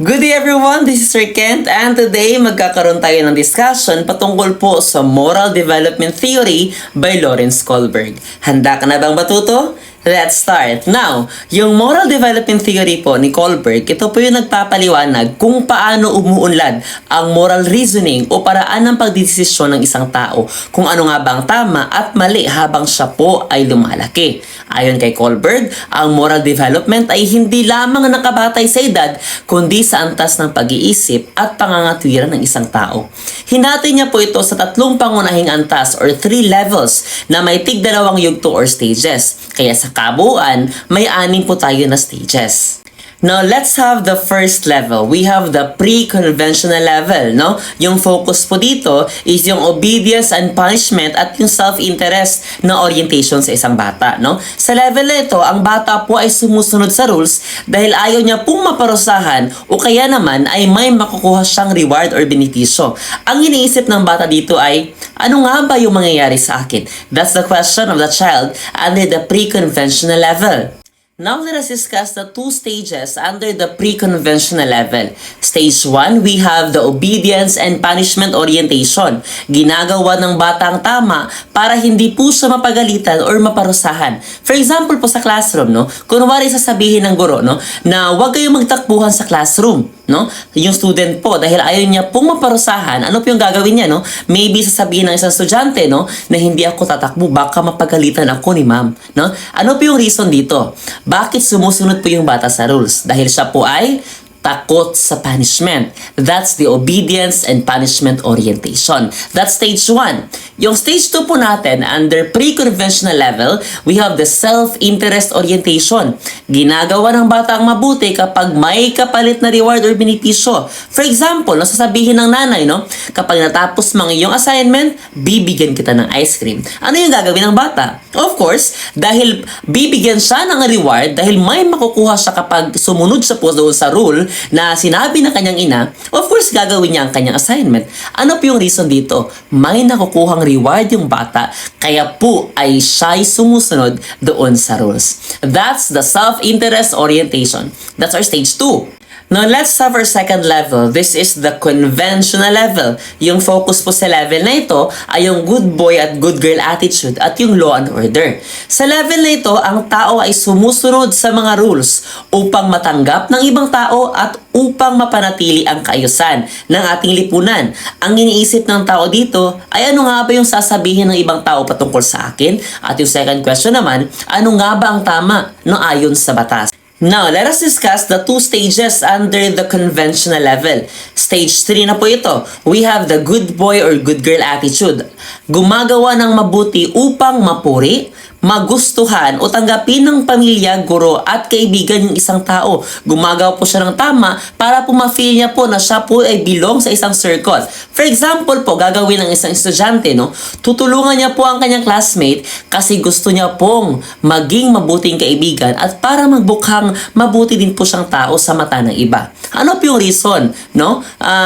Good day everyone, this is Sir Kent and today magkakaroon tayo ng discussion patungkol po sa Moral Development Theory by Lawrence Kohlberg. Handa ka na bang matuto? Let's start. Now, yung Moral Development Theory po ni Kohlberg, ito po yung nagpapaliwanag kung paano umuunlad ang moral reasoning o paraan ng pagdidesisyon ng isang tao kung ano nga ba ang tama at mali habang siya po ay lumalaki. Ayon kay Kohlberg, ang moral development ay hindi lamang nakabatay sa edad kundi sa antas ng pag-iisip at pangangatwiran ng isang tao. Hinati niya po ito sa tatlong pangunahing antas or 3 levels na may tig-dalawang yugto or stages. Kaya sa kabuuan, may 6 po tayo na stages. Now, let's have the first level. We have the pre-conventional level, no? Yung focus po dito is yung obedience and punishment at yung self-interest na orientation sa isang bata, no? Sa level na ito, ang bata po ay sumusunod sa rules dahil ayaw niya pong maparusahan o kaya naman ay may makukuha siyang reward or benepisyo. Ang iniisip ng bata dito ay, ano nga ba yung mangyayari sa akin? That's the question of the child under the pre-conventional level. Now, let us discuss the 2 stages under the pre-conventional level. Stage 1, we have the obedience and punishment orientation. Ginagawa ng bata ang tama para hindi po siya mapagalitan or maparusahan. For example po sa classroom, no? Kunwari sasabihin ng guro, no, na huwag kayong magtakbuhan sa classroom. No? Yung student po, dahil ayaw niya pong maparusahan, ano po yung gagawin niya, no? Maybe sasabihin ng isang estudyante, no, na hindi ako tatakbo, baka mapagalitan ako ni ma'am, no? Ano po yung reason dito? Bakit sumusunod po yung bata sa rules? Dahil siya po ay takot sa punishment. That's the obedience and punishment orientation. That's stage 1. Yung stage 2 po natin, under pre-conventional level, we have the self-interest orientation. Ginagawa ng bata ang mabuti kapag may kapalit na reward or benepisyo. For example, sasabihin ng nanay, no, kapag natapos mga iyong assignment, bibigyan kita ng ice cream. Ano yung gagawin ng bata? Of course, dahil bibigyan siya ng reward, dahil may makukuha siya kapag sumunod siya po doon sa rule, na sinabi ng kanyang ina, of course gagawin niya ang kanyang assignment. Ano po yung reason dito? May nakukuhang reward yung bata, kaya po ay siya'y sumusunod doon sa rules. That's the self-interest orientation. That's our stage 2. Now, let's have our second level. This is the conventional level. Yung focus po sa level na ito ay yung good boy at good girl attitude at yung law and order. Sa level na ito, ang tao ay sumusunod sa mga rules upang matanggap ng ibang tao at upang mapanatili ang kaayusan ng ating lipunan. Ang iniisip ng tao dito ay ano nga ba yung sasabihin ng ibang tao patungkol sa akin? At yung second question naman, ano nga ba ang tama no ayon sa batas? Now, let us discuss the 2 stages under the conventional level. Stage 3 na po ito. We have the good boy or good girl attitude. Gumagawa ng mabuti upang mapuri, magustuhan o tanggapin ng pamilya, guro at kaibigan yung isang tao. Gumagawa po siya ng tama para po ma-feel niya po na siya po ay belong sa isang circle. For example po, gagawin ng isang estudyante, no? Tutulungan niya po ang kanyang classmate kasi gusto niya pong maging mabuting kaibigan at para magbukhang mabuti din po siyang tao sa mata ng iba. Ano po yung reason, no?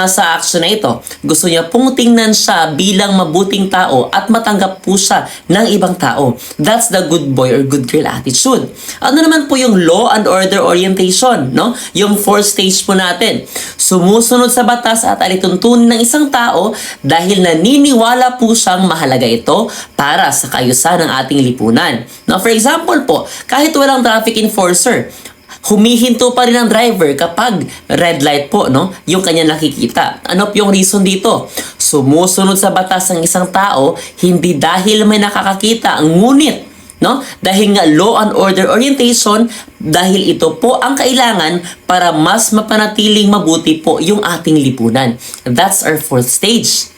Sa action na ito? Gusto niya pong tingnan siya bilang mabuting tao at matanggap po siya ng ibang tao. That's the good boy or good girl attitude. Ano naman po yung law and order orientation, no? Yung 4th stage po natin. Sumusunod sa batas at alituntunin ng isang tao dahil naniniwala po siyang mahalaga ito para sa kaayusan ng ating lipunan. Now, for example po, kahit walang traffic enforcer, humihinto pa rin ang driver kapag red light po, no? Yung kanya nakikita. Ano po yung reason dito? Sumusunod sa batas ng isang tao, hindi dahil may nakakakita, ngunit, no? Dahil nga law and order orientation, dahil ito po ang kailangan para mas mapanatiling mabuti po yung ating lipunan. That's our 4th stage.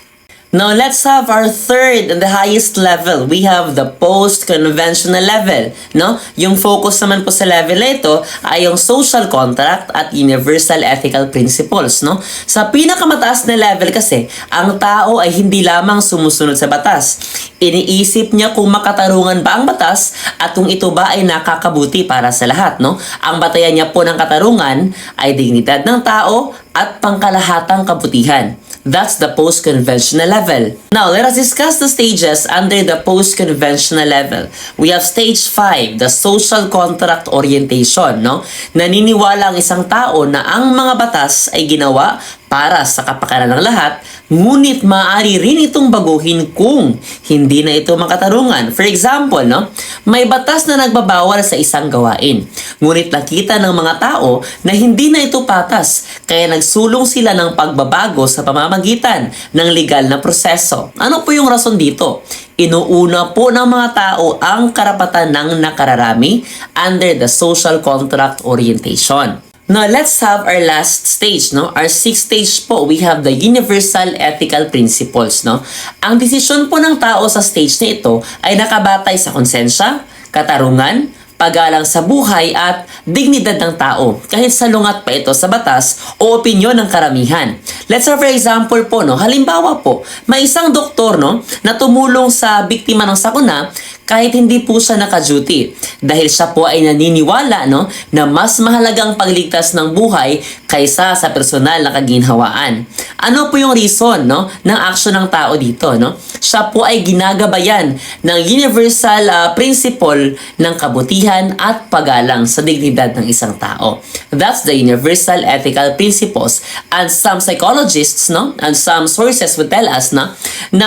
Now, let's have our 3rd and the highest level. We have the post-conventional level, no? Yung focus naman po sa level na ito ay yung social contract at universal ethical principles, no? Sa pinakamataas na level kasi, ang tao ay hindi lamang sumusunod sa batas. Iniisip niya kung makatarungan ba ang batas at kung ito ba ay nakakabuti para sa lahat, no? Ang batayan niya po ng katarungan ay dignidad ng tao at pangkalahatang kabutihan. That's the post-conventional level. Now, let us discuss the stages under the post-conventional level. We have stage 5, the social contract orientation, no? Naniniwala ang isang tao na ang mga batas ay ginawa para sa kapakanan ng lahat, ngunit maaari rin itong baguhin kung hindi na ito makatarungan. For example, no, may batas na nagbabawal sa isang gawain, ngunit nakita ng mga tao na hindi na ito patas, kaya nagsulong sila ng pagbabago sa pamamagitan ng legal na proseso. Ano po yung rason dito? Inuuna po ng mga tao ang karapatan ng nakararami under the social contract orientation. Now, let's have our last stage, no? Our sixth stage po, we have the universal ethical principles, no? Ang desisyon po ng tao sa stage na ito ay nakabatay sa konsensya, katarungan, paggalang sa buhay at dignidad ng tao, kahit salungat pa ito sa batas o opinyon ng karamihan. Let's have for example po, no? Halimbawa po, may isang doktor, no, na tumulong sa biktima ng sakuna kahit hindi po siya naka-duty. Dahil siya po ay naniniwala, no, na mas mahalagang pagligtas ng buhay kaysa sa personal na kaginhawaan. Ano po yung reason, no, ng aksyon ng tao dito, no? Siya po ay ginagabayan ng universal principle ng kabutihan at paggalang sa dignidad ng isang tao. That's the universal ethical principles. And some psychologists, no, and some sources would tell us na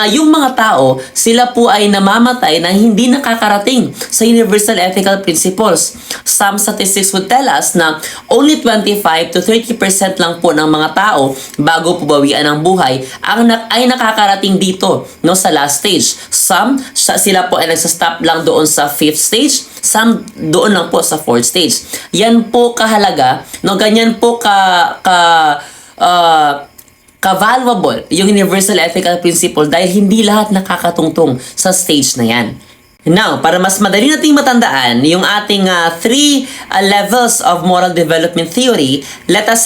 yung mga tao, sila po ay namamatay na hindi nakakarating sa universal ethical principles. Some statistics would tell us na only 25 to 30% lang po ng mga tao bago po bawian ng buhay ay nakakarating dito, no, sa last stage. Some sila po ay nagsastop lang doon sa 5th stage, some doon lang po sa 4th stage. Yan po kahalaga, no, ganyan po ka-valuable yung universal ethical principle dahil hindi lahat nakakatungtong sa stage na yan. Now, para mas madali nating matandaan yung ating 3 levels of moral development theory, let us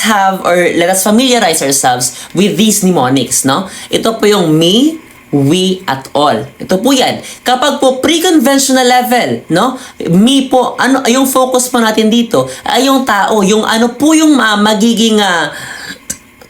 familiarize ourselves with these mnemonics, no? Ito po yung me, we, at all. Ito po yan. Kapag po pre-conventional level, no? Me po, yung focus po natin dito ay yung tao, yung ano po yung magiging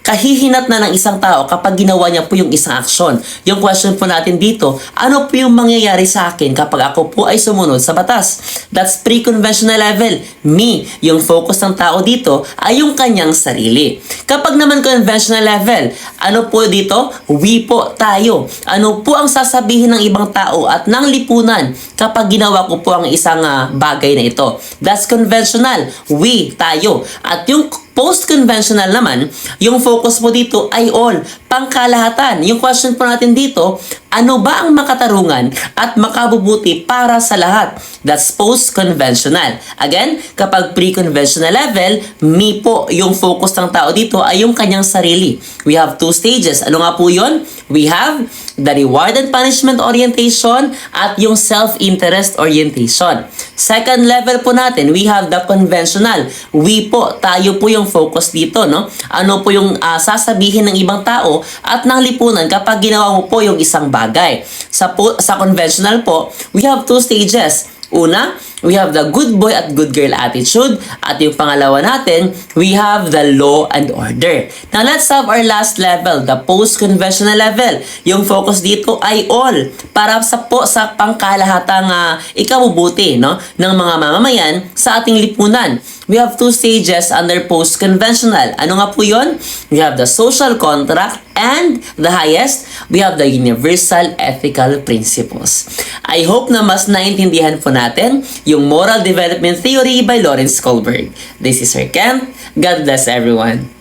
kahihinat na ng isang tao kapag ginawa niya po yung isang aksyon. Yung question po natin dito, ano po yung mangyayari sa akin kapag ako po ay sumunod sa batas? That's pre-conventional level. Me, yung focus ng tao dito ay yung kanyang sarili. Kapag naman conventional level, ano po dito? We po, tayo. Ano po ang sasabihin ng ibang tao at ng lipunan kapag ginawa ko po ang isang bagay na ito? That's conventional. We, tayo. At yung post-conventional naman, yung focus mo dito ay all, pangkalahatan. Yung question po natin dito, ano ba ang makatarungan at makabubuti para sa lahat? That's post-conventional. Again, kapag pre-conventional level, me po, yung focus ng tao dito ay yung kanyang sarili. We have 2 stages. Ano nga po yun? We have the reward and punishment orientation at yung self-interest orientation. Second level po natin, we have the conventional. We po, tayo po yung focus dito, no? Ano po yung sasabihin ng ibang tao at ng lipunan kapag ginawa mo po yung isang bagay. Sa conventional po, we have 2 stages. Una, we have the good boy at good girl attitude. At yung pangalawa natin, we have the law and order. Now, let's have our last level, the post-conventional level. Yung focus dito ay all. Para sa pangkalahatang ikabubuti, no, ng mga mamamayan sa ating lipunan. We have 2 stages under post-conventional. Ano nga po yun? We have the social contract and the highest, we have the universal ethical principles. I hope na mas naintindihan po natin yung moral development theory by Lawrence Kohlberg. This is Sir Kent. God bless everyone.